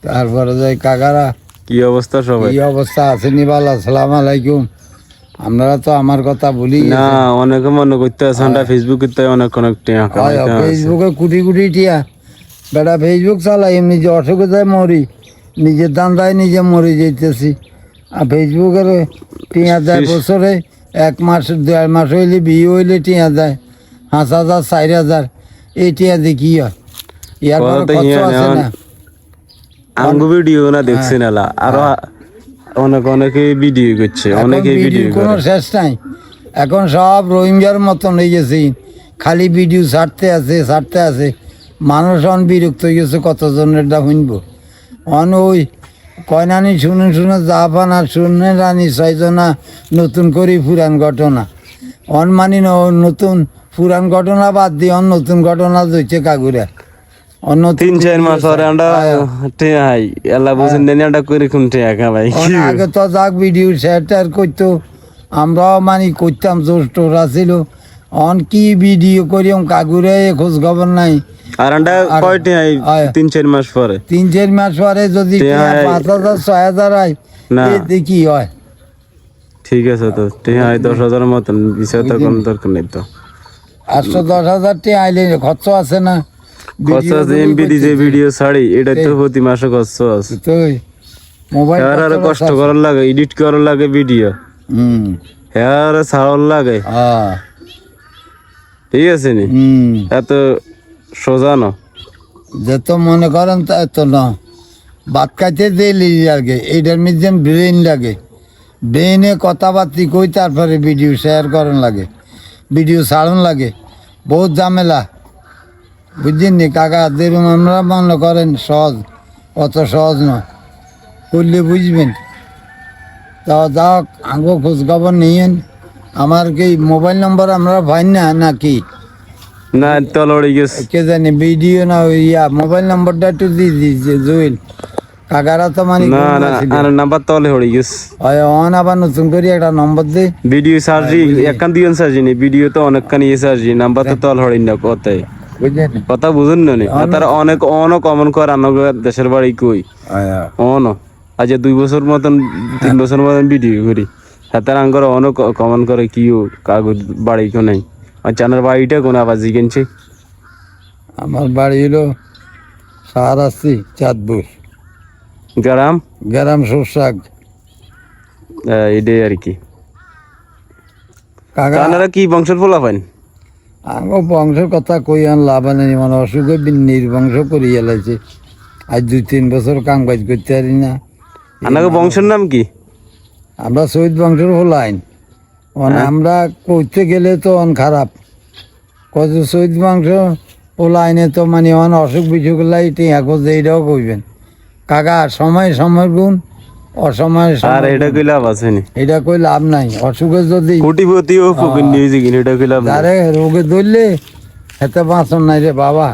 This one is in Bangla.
তারপরে যাই কাকারা কি অবস্থা সবাই? কি অবস্থা আছেনি ভালো? আসসালামু আলাইকুম। আপনারা তো আমার কথা বলি না, অনেকে মনে করতে আছে আমরা ফেসবুকে অনেক অনেক টাকা কামাইতে আছে। ফেসবুকে কোটি কোটি টিয়া বেটা ফেসবুক চালাই এমনি যে অসুখে যায় মরি, নিজের দান্দায় নিজে মরে যেতেছি। আর ফেসবুকের টিয়া যায় বছরে 1 মাস 1.5 মাস হইলে বিয়ে হইলে টিয়া যায় 5,000 4,000। এই টিয়া দিয়ে কি হয়? ইয়ার পরে খরচ আছে না। আঙ্গু ভিডিও না দেখছি না আরো অনেকে ভিডিও করছে, অনেকে ভিডিও কোনো শেষ নাই। এখন সব রোহিঙ্গার মতন হয়ে গেছে, খালি ভিডিও ছাড়তে আছে। মানুষ অন বিরক্ত হয়ে গেছে, কতজনের দা শুনবো। অন ওই কয়নানি শুনে যা পানা শুনে রানি 6 জনা নতুন করে পুরান ঘটনা অন মানি নতুন পুরান ঘটনা বাদ দিয়ে অন নতুন ঘটনা দইছে কাগুরা। অন্য 3-4 মাস পরে আমরা টেহাই আল্লাহ বুঝেন দেনি আমরা করে কোন টাকা ভাই। আগে তো যাক ভিডিও শেয়ার করতো, আমরাও মানি করতাম, জোর টোর আছিল। অন কি ভিডিও করিম কাগুরে খোঁজ খবর নাই। আর আমরা কয় টেহাই 3-4 মাস পরে 3-4 মাস পরে যদি 5,000 6,000 হয় না কি হয়? ঠিক আছে তো টেহাই 10,000 মতন বিষয় তো কোন দরকার নেই তো। 810,000 টি আইলে খরচ আছে না? খরচ এমবি যে ভিডিও ছাড়ি এটা তো প্রতি মাসে খরচ আছে। তুই মোবাইল আর কষ্ট করার লাগে, এডিট করার লাগে ভিডিও, হ্যাঁ ছাড়ার লাগে। ঠিক আছে নি? এত সোজা না যে তো মনে করেন তা এত না। ভাত খাইতে দিলি লাগে, এইটার মধ্যে ব্রেন লাগে, ব্রেনে কথাবার্তি কই তারপরে ভিডিও শেয়ার করেন লাগে, ভিডিও ছাড়ন লাগে, বহুত ঝামেলা। বুঝছেন নি কাকা? যেরকম আমরা মনে করেন সহজ, অত সহজ নয়, করলে বুঝবেন। তাও যাও আঙ্গো খোঁজ খবর নিয়েন। আমার কি মোবাইল নম্বর আমরা পাই না নাকি? না তলড়ে গেছে কে জানি ভিডিও না ইয়া মোবাইল নম্বরটা একটু দিয়ে দিয়েছে জুয়েল কাকারা তো মানে না না আর নাম্বার তলে হড়ে গেছে। অন আবার নতুন করে একটা নম্বর দে ভিডিও সার্জি একখান দিন সার্জি নি ভিডিও তো অনেকখান ইয়ে সার্জি নাম্বার তো তল হড়ে না কথাই বুঝলেন কথা বুঝুন না নি। তারা অনেক কমন কর আনগ দেশের বাড়ি কই অন আজ 2 বছর মতন 3 বছর মতন ভিডিও করি তারা আঙ্গর অনেক কমন করে কি কাগজ বাড়ি কো নাই। আর চানার বাড়িটা কোন আবার জিগেনছে? আমার বাড়ি হলো সাহারাস্তি চাঁদপুর গ্রাম সরসাগ এটাই আর কি। কাকা কি বংশের ফোলা পাইন? আঙ্গো বংশের কথা কই আন লাভ নেই, মানে অসুখে নির্বংশ করি এলাইছে। আজ 2-3 বছর কাম কাজ করতে পারি না। আপনাকে বংশের নাম কি? আমরা শহীদ বংশের হলাইন। আমরা করতে গেলে তো অন খারাপ কত শহীদ বংশ হলাইনে তো মানে অন অসুখ বিসুখ লাইটি এখন এইটাও কইবেন কাকা। সময় গুণ, অসময় আর এটা কই লাভ আছে নি? এটা কই লাভ নাই। অসুখে যদি কোটিপতিও ফুকিন নিয়ে জিগিন এটা কই লাভ? আরে রোগে ধরলে এতে বাঁচন নাই রে বাবা।